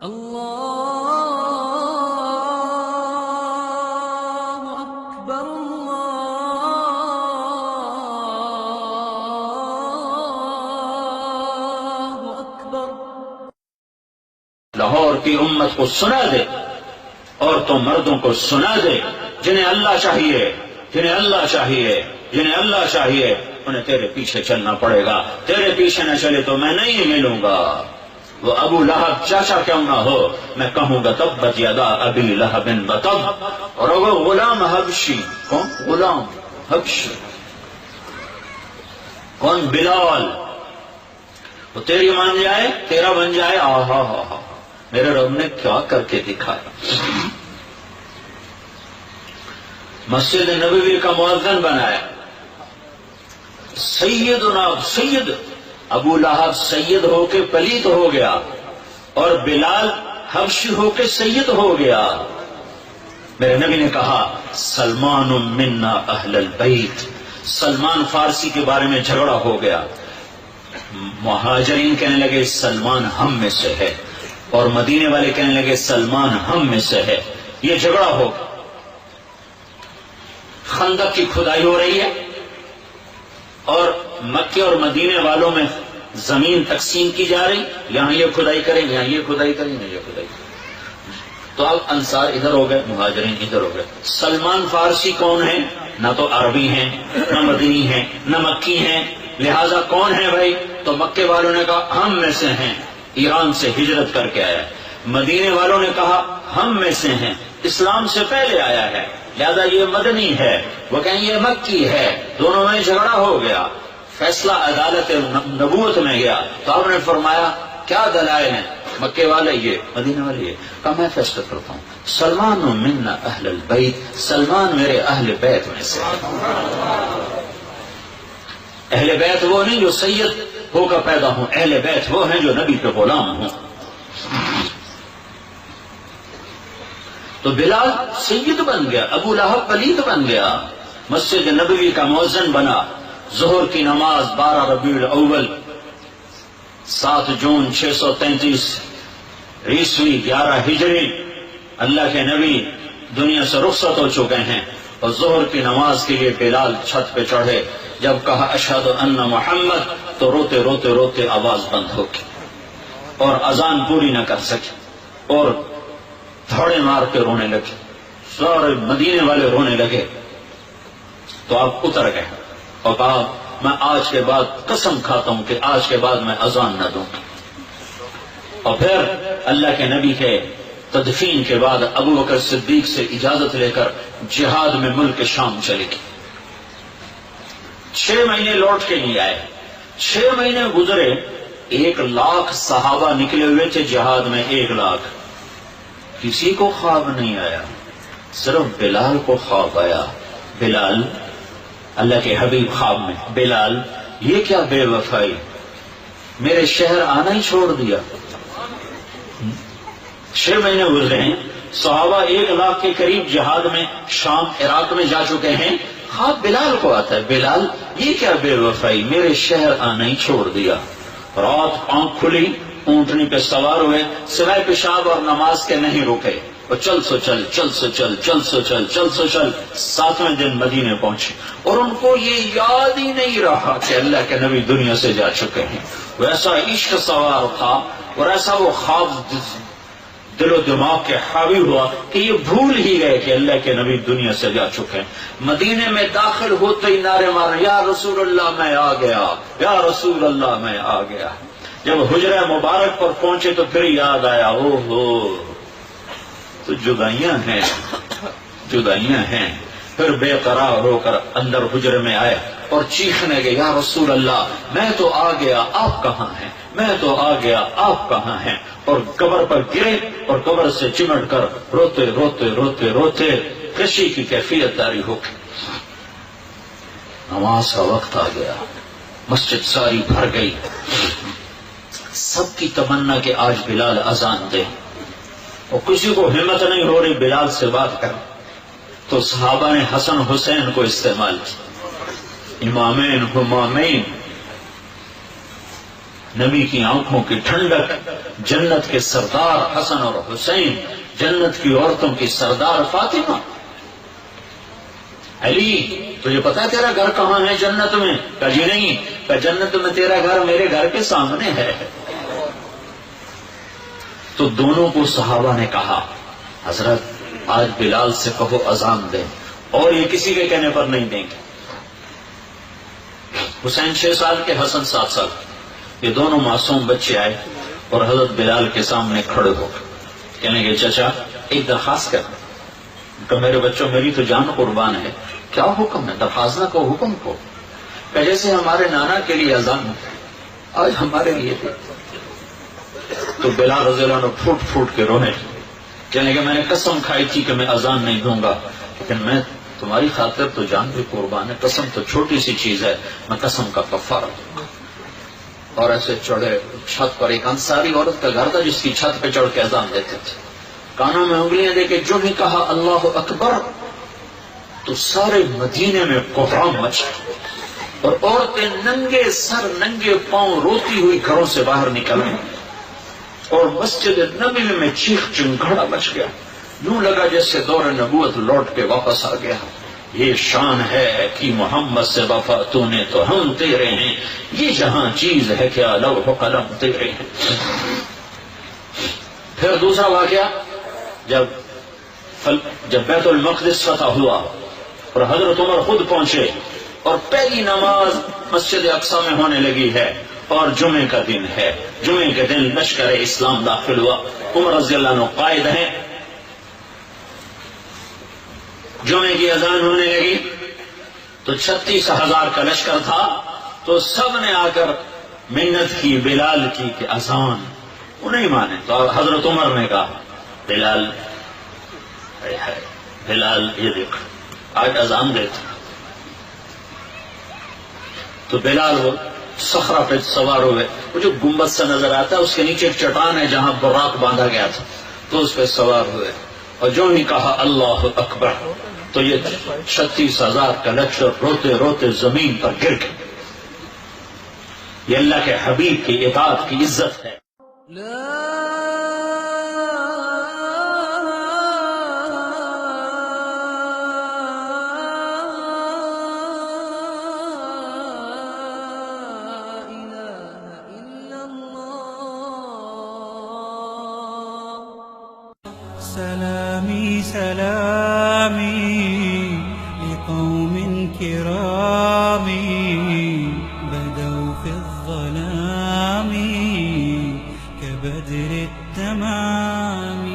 اللہ اکبر اللہ اکبر۔ لاہور کی امت کو سنا دے، عورتوں مردوں کو سنا دے، جنہیں اللہ چاہیے، جنہیں اللہ چاہیے، جنہیں اللہ چاہیے، انہیں تیرے پیچھے چلنا پڑے گا۔ تیرے پیچھے نہ چلے تو میں نہیں ملوں گا۔ وہ ابو لہب چاچا کیوں نہ ہو، میں کہوں گا تبت یدا ابی لہب وتب۔ اور وہ غلام حبشی، کون غلام حبشی؟ کون؟ بلال۔ وہ تیری مان جائے، تیرا بن جائے۔ آہا ہا ہا، میرے رب نے کیا کر کے دکھایا۔ مسجد نبوی کا مؤذن بنایا۔ سید ابو لہب سید ہو کے پلیت ہو گیا، اور بلال حبشی ہو کے سید ہو گیا۔ میرے نبی نے کہا سلمان منا اہل البیت۔ سلمان فارسی کے بارے میں جھگڑا ہو گیا۔ مہاجرین کہنے لگے سلمان ہم میں سے ہے، اور مدینے والے کہنے لگے سلمان ہم میں سے ہے۔ یہ جھگڑا ہو گیا۔ خندق کی کھدائی ہو رہی ہے، اور مکے اور مدینے والوں میں زمین تقسیم کی جا رہی، یہاں یہ کھدائی کریں، یہاں یہ کھدائی کریں، یہاں یہ کھدائی کریں۔ تو اب انصار ادھر ہو گئے، مہاجرین ادھر ہو گئے۔ سلمان فارسی کون ہے؟ نہ تو عربی ہیں، نہ مدنی ہیں، نہ مکی ہیں، لہذا کون ہے بھائی؟ تو مکے والوں نے کہا ہم میں سے ہیں، ایران سے ہجرت کر کے آیا ہے۔ مدینے والوں نے کہا ہم میں سے ہیں، اسلام سے پہلے آیا ہے، لہذا یہ مدنی ہے، وہ کہیں یہ مکی ہے۔ دونوں میں جھگڑا ہو گیا، فیصلہ عدالت نبوت میں گیا۔ تو آپ نے فرمایا کیا دلائل ہیں؟ مکے والے یہ، مدینہ والے یہ۔ کہا میں فیصلہ کرتا ہوں، سلمان منا اہل البیت، سلمان میرے اہل بیت میں سے۔ اہل بیت وہ نہیں جو سید ہو کر پیدا ہوں، اہل بیت وہ ہیں جو نبی کے غلام ہوں۔ تو بلال سید بن گیا، ابو لہب پلیت بن گیا، مسجد نبوی کا مؤذن بنا۔ ظہر کی نماز 12 ربیع الاول 7 جون 633 عیسوی 11 ہجری، اللہ کے نبی دنیا سے رخصت ہو چکے ہیں، اور ظہر کی نماز کے لیے بلال چھت پہ چڑھے۔ جب کہا اشہد ان محمد، تو روتے روتے روتے آواز بند ہو گئی، اور اذان پوری نہ کر سکے، اور دھوڑے مار کے رونے لگے، سارے مدینے والے رونے لگے۔ تو آپ اتر گئے اور کہا میں آج کے بعد قسم کھاتا ہوں کہ آج کے بعد میں اذان نہ دوں۔ اور پھر اللہ کے نبی کے تدفین کے بعد ابو بکر صدیق سے اجازت لے کر جہاد میں ملک شام چلے گئے۔ 6 مہینے لوٹ کے نہیں آئے، 6 مہینے گزرے، 1 لاکھ صحابہ نکلے ہوئے تھے جہاد میں، 1 لاکھ۔ کسی کو خواب نہیں آیا، صرف بلال کو خواب آیا۔ بلال، اللہ کے حبیب خواب میں، بلال یہ کیا بے وفائی، میرے شہر آنا ہی چھوڑ دیا۔ 6 مہینے گزرے ہیں، صحابہ 1 لاکھ کے قریب جہاد میں شام عراق میں جا چکے ہیں، خواب بلال کو آتا ہے، بلال یہ کیا بے وفائی، میرے شہر آنا ہی چھوڑ دیا۔ رات آنکھ کھلی، اونٹنی پہ سوار ہوئے، سوائے پیشاب اور نماز کے نہیں رکے، اور چل سو چل، چل سو چل، چل سو چل، چل سو چل، 7ویں دن مدینے پہنچے، اور ان کو یہ یاد ہی نہیں رہا کہ اللہ کے نبی دنیا سے جا چکے ہیں۔ ویسا عشق سوار تھا، اور ایسا وہ خواب دل و دماغ کے حاوی ہوا کہ یہ بھول ہی گئے کہ اللہ کے نبی دنیا سے جا چکے ہیں۔ مدینے میں داخل ہوتے ہی نعرے مارے یا رسول اللہ میں آ گیا، یا رسول اللہ میں آ گیا۔ جب حجرہ مبارک پر پہنچے تو پھر یاد آیا، او ہو تو جدائیاں ہیں، جدائیاں ہیں۔ پھر بے قرار ہو کر اندر حجرے میں آئے اور چیخنے گئے یا رسول اللہ میں تو آ گیا، آپ کہاں ہیں، میں تو آ گیا، آپ کہاں ہیں۔ اور قبر پر گرے اور قبر سے چمٹ کر روتے روتے روتے روتے کشی کی کیفیت طاری ہو گئی۔ نماز کا وقت آ گیا، مسجد ساری بھر گئی، سب کی تمنا کہ آج بلال اذان دے، اور کسی کو ہمت نہیں ہو رہی بلال سے بات کر۔ تو صحابہ نے حسن حسین کو استعمال کیا، امامین ہمامین، نبی کی آنکھوں کی ٹھنڈک، جنت کے سردار حسن اور حسین، جنت کی عورتوں کی سردار فاطمہ. علی تجھے پتا ہے تیرا گھر کہاں ہے جنت میں؟ کہا جی نہیں. کہا جنت میں تیرا گھر میرے گھر کے سامنے ہے. تو دونوں کو صحابہ نے کہا حضرت آج بلال سے کہو اذان دیں، اور یہ کسی کے کہنے پر نہیں دیں گے. حسین 6 سال کے، حسن 7 سال، یہ دونوں معصوم بچے آئے اور حضرت بلال کے سامنے کھڑے ہو گئے. کہنے کہ چچا ایک درخواست کرنا. کہ میرے بچوں میری تو جان قربان ہے. کیا حکم ہے؟ درخواست نہ کو حکم کو. کہ جیسے ہمارے نانا کے لیے اذان آج ہمارے لیے دے. تو بلال رضی اللہ عنہ پھوٹ پھوٹ کے رونے. کہنے کہ میں نے قسم کھائی تھی کہ میں اذان نہیں دوں گا، لیکن میں تمہاری خاطر تو جان بھی قربان ہے. قسم تو چھوٹی سی چیز ہے، میں قسم کا کفارہ دوں گا. اور ایسے چڑھے چھت پر. ایک انصاری عورت کا گھر تھا جس کی چھت پہ چڑھ کے اذان دیتے تھے. کانوں میں انگلیاں دے کے جو بھی کہا اللہ اکبر تو سارے مدینے میں کوہرام مچ گیا، اور عورتیں ننگے سر ننگے پاؤں روتی ہوئی گھروں سے باہر نکلیں، اور مسجد نبی میں چیخ چنگھاڑا مچ گیا. یوں لگا جیسے دور نبوت لوٹ کے واپس آ گیا. یہ شان ہے کہ محمد سے وفا تو نے تو ہم تیرے ہیں، یہ جہاں چیز ہے کیا لوح و قلم تیرے ہیں. پھر دوسرا واقعہ، جب بیت المقدس فتح ہوا اور حضرت عمر خود پہنچے اور پہلی نماز مسجد اقصی میں ہونے لگی ہے اور جمعے کا دن ہے. جمعے کے دن لشکر اسلام داخل ہوا. عمر رضی اللہ عنہ قائد ہیں. جمعے کی اذان ہونے لگی تو 36,000 کا لشکر تھا. تو سب نے آ کر منت کی بلال کی کہ اذان. وہ نہیں مانے. تو حضرت عمر نے کہا بلال بلال یہ دیکھ آج اذان دیتا. تو بلال وہ صخرہ پہ سوار ہوئے. وہ جو گنبد سے نظر آتا ہے اس کے نیچے ایک چٹان ہے جہاں براق باندھا گیا تھا، تو اس پہ سوار ہوئے اور جو ہی کہا اللہ اکبر تو یہ 36,000 کا لشکر روتے روتے زمین پر گر گئے. یہ اللہ کے حبیب کی اطاعت کی عزت ہے. سلامي سلامي لقوم كرام بدوا في الظلام كبدر التمام.